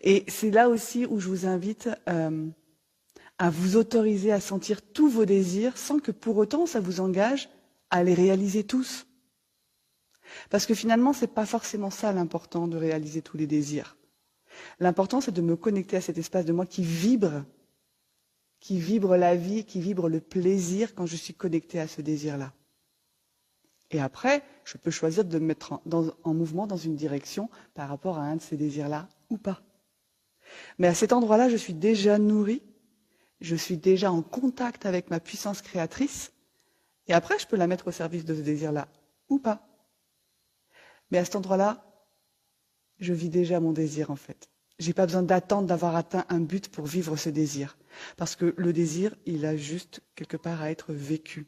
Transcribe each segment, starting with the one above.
Et c'est là aussi où je vous invite à vous autoriser à sentir tous vos désirs sans que pour autant ça vous engage à les réaliser tous. Parce que finalement, ce n'est pas forcément ça l'important de réaliser tous les désirs. L'important, c'est de me connecter à cet espace de moi qui vibre la vie, qui vibre le plaisir quand je suis connectée à ce désir-là. Et après, je peux choisir de me mettre en mouvement dans une direction par rapport à un de ces désirs-là ou pas. Mais à cet endroit-là, je suis déjà nourrie, je suis déjà en contact avec ma puissance créatrice, et après, je peux la mettre au service de ce désir-là ou pas. Mais à cet endroit-là, je vis déjà mon désir en fait. Je n'ai pas besoin d'attendre d'avoir atteint un but pour vivre ce désir. Parce que le désir, il a juste quelque part à être vécu.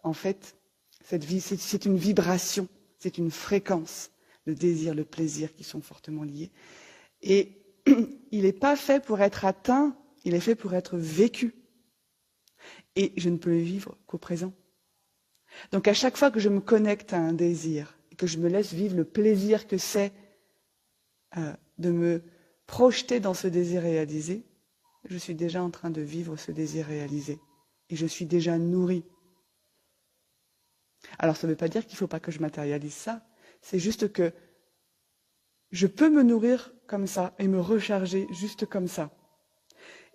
En fait, cette vie, c'est une vibration, c'est une fréquence. Le désir, le plaisir qui sont fortement liés. Et il n'est pas fait pour être atteint, il est fait pour être vécu. Et je ne peux le vivre qu'au présent. Donc à chaque fois que je me connecte à un désir, et que je me laisse vivre le plaisir que c'est de me projeter dans ce désir réalisé, je suis déjà en train de vivre ce désir réalisé. Et je suis déjà nourrie. Alors ça ne veut pas dire qu'il ne faut pas que je matérialise ça, c'est juste que je peux me nourrir comme ça et me recharger juste comme ça.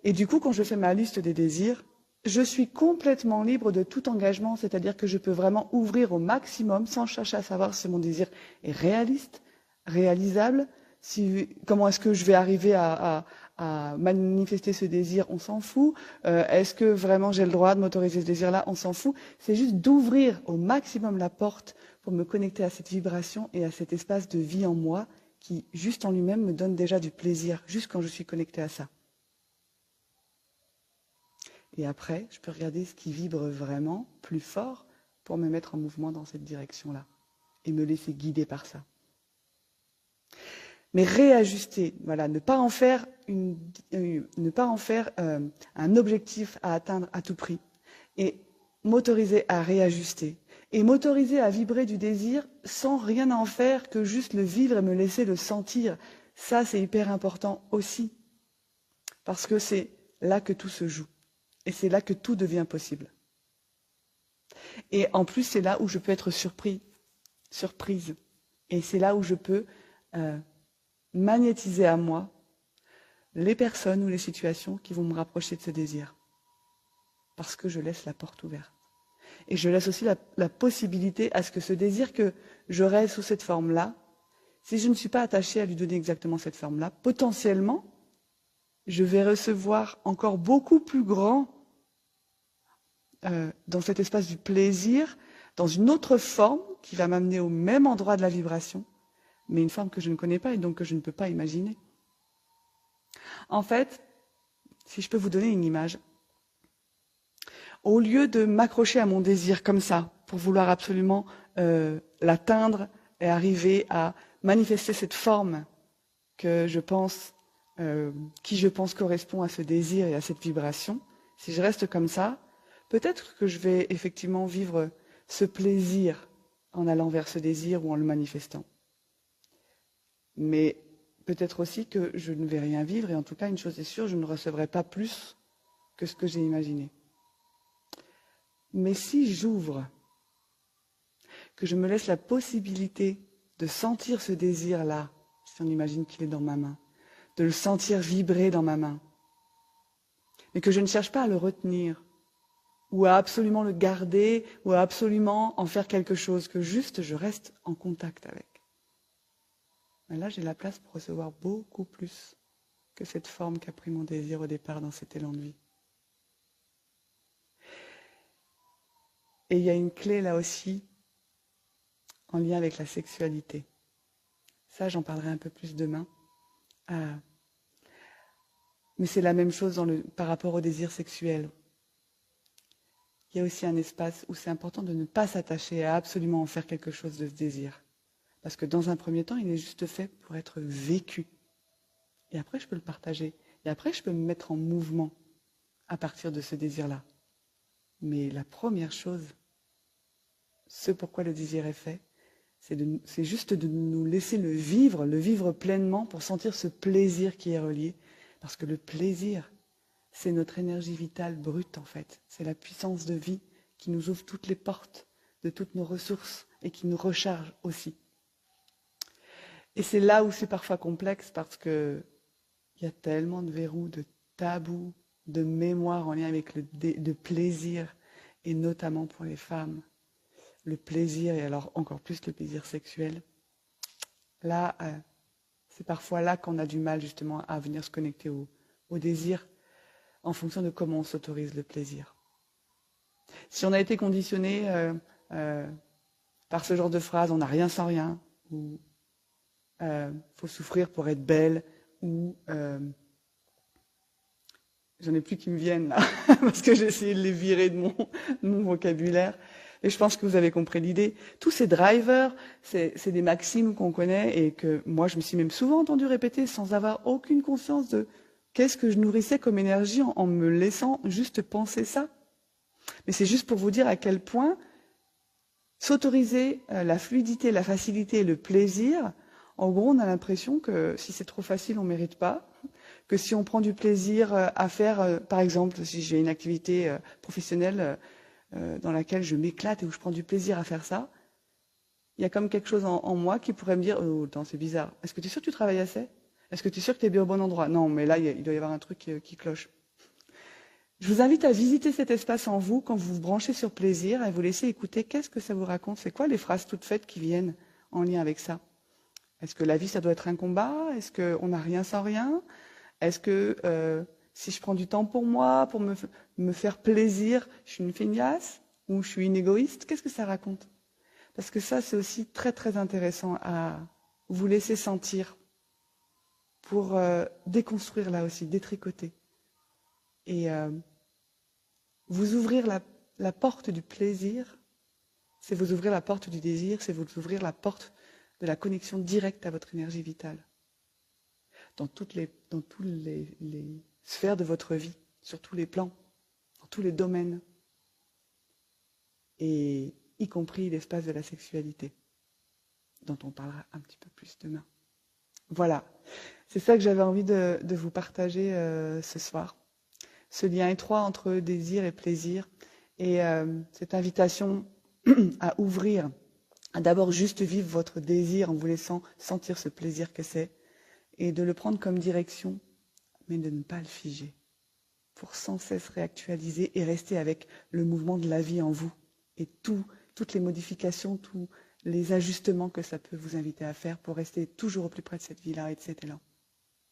Et du coup, quand je fais ma liste des désirs, je suis complètement libre de tout engagement, c'est-à-dire que je peux vraiment ouvrir au maximum sans chercher à savoir si mon désir est réaliste, réalisable, comment est-ce que je vais arriver à manifester ce désir, on s'en fout. Est-ce que vraiment j'ai le droit de m'autoriser ce désir-là, on s'en fout. C'est juste d'ouvrir au maximum la porte pour me connecter à cette vibration et à cet espace de vie en moi qui, juste en lui-même, me donne déjà du plaisir, juste quand je suis connectée à ça. Et après, je peux regarder ce qui vibre vraiment plus fort pour me mettre en mouvement dans cette direction-là et me laisser guider par ça. Mais réajuster, voilà, ne pas en faire un objectif à atteindre à tout prix et m'autoriser à réajuster et m'autoriser à vibrer du désir sans rien en faire que juste le vivre et me laisser le sentir. Ça, c'est hyper important aussi parce que c'est là que tout se joue. Et c'est là que tout devient possible. Et en plus, c'est là où je peux être surprise. Et c'est là où je peux magnétiser à moi les personnes ou les situations qui vont me rapprocher de ce désir. Parce que je laisse la porte ouverte. Et je laisse aussi la possibilité à ce que ce désir que j'aurai sous cette forme-là, si je ne suis pas attachée à lui donner exactement cette forme-là, potentiellement, je vais recevoir encore beaucoup plus grand dans cet espace du plaisir, dans une autre forme qui va m'amener au même endroit de la vibration, mais une forme que je ne connais pas et donc que je ne peux pas imaginer. En fait, si je peux vous donner une image, au lieu de m'accrocher à mon désir comme ça, pour vouloir absolument l'atteindre et arriver à manifester cette forme que je pense, qui je pense correspond à ce désir et à cette vibration, si je reste comme ça, peut-être que je vais effectivement vivre ce plaisir en allant vers ce désir ou en le manifestant. Mais peut-être aussi que je ne vais rien vivre, et en tout cas, une chose est sûre, je ne recevrai pas plus que ce que j'ai imaginé. Mais si j'ouvre, que je me laisse la possibilité de sentir ce désir-là, si on imagine qu'il est dans ma main, de le sentir vibrer dans ma main, mais que je ne cherche pas à le retenir, ou à absolument le garder, ou à absolument en faire quelque chose, que juste je reste en contact avec. Mais là, j'ai la place pour recevoir beaucoup plus que cette forme qu'a pris mon désir au départ dans cet élan de vie. Et il y a une clé là aussi, en lien avec la sexualité. Ça, j'en parlerai un peu plus demain. Mais c'est la même chose par rapport au désir sexuel. Il y a aussi un espace où c'est important de ne pas s'attacher à absolument en faire quelque chose de ce désir. Parce que dans un premier temps, il est juste fait pour être vécu. Et après, je peux le partager. Et après, je peux me mettre en mouvement à partir de ce désir-là. Mais la première chose, ce pourquoi le désir est fait, C'est juste de nous laisser le vivre pleinement pour sentir ce plaisir qui est relié. Parce que le plaisir, c'est notre énergie vitale brute en fait. C'est la puissance de vie qui nous ouvre toutes les portes de toutes nos ressources et qui nous recharge aussi. Et c'est là où c'est parfois complexe parce que il y a tellement de verrous, de tabous, de mémoires en lien avec le plaisir, et notamment pour les femmes. Le plaisir, et alors encore plus le plaisir sexuel. Là, c'est parfois là qu'on a du mal justement à venir se connecter au désir en fonction de comment on s'autorise le plaisir. Si on a été conditionné par ce genre de phrase, on n'a rien sans rien, ou faut souffrir pour être belle, ou j'en ai plus qui me viennent là, parce que j'ai essayé de les virer de mon vocabulaire. Et je pense que vous avez compris l'idée. Tous ces drivers, c'est des maximes qu'on connaît et que moi, je me suis même souvent entendu répéter sans avoir aucune conscience de qu'est-ce que je nourrissais comme énergie en me laissant juste penser ça. Mais c'est juste pour vous dire à quel point s'autoriser la fluidité, la facilité et le plaisir, en gros, on a l'impression que si c'est trop facile, on ne mérite pas. Que si on prend du plaisir à faire, par exemple, si j'ai une activité professionnelle dans laquelle je m'éclate et où je prends du plaisir à faire ça, il y a comme quelque chose en moi qui pourrait me dire « Oh, attends, c'est bizarre. Est-ce que tu es sûr que tu travailles assez? Est-ce que tu es sûr que tu es bien au bon endroit ?» Non, mais là, il doit y avoir un truc qui cloche. Je vous invite à visiter cet espace en vous quand vous vous branchez sur plaisir et vous laissez écouter qu'est-ce que ça vous raconte. C'est quoi les phrases toutes faites qui viennent en lien avec ça? Est-ce que la vie, ça doit être un combat? Est-ce qu'on n'a rien sans rien? Est-ce que si je prends du temps pour moi, pour me faire plaisir, je suis une feignasse ou je suis une égoïste? Qu'est-ce que ça raconte? Parce que ça, c'est aussi très très intéressant à vous laisser sentir pour déconstruire là aussi, détricoter. Et vous ouvrir la porte du plaisir, c'est vous ouvrir la porte du désir, c'est vous ouvrir la porte de la connexion directe à votre énergie vitale. Dans toutes les sphères de votre vie, sur tous les plans, dans tous les domaines, et y compris l'espace de la sexualité, dont on parlera un petit peu plus demain. Voilà, c'est ça que j'avais envie de vous partager ce soir. Ce lien étroit entre désir et plaisir, et cette invitation à ouvrir, à d'abord juste vivre votre désir en vous laissant sentir ce plaisir que c'est, et de le prendre comme direction, mais de ne pas le figer, pour sans cesse réactualiser et rester avec le mouvement de la vie en vous, et toutes les modifications, tous les ajustements que ça peut vous inviter à faire pour rester toujours au plus près de cette vie-là et de cet élan.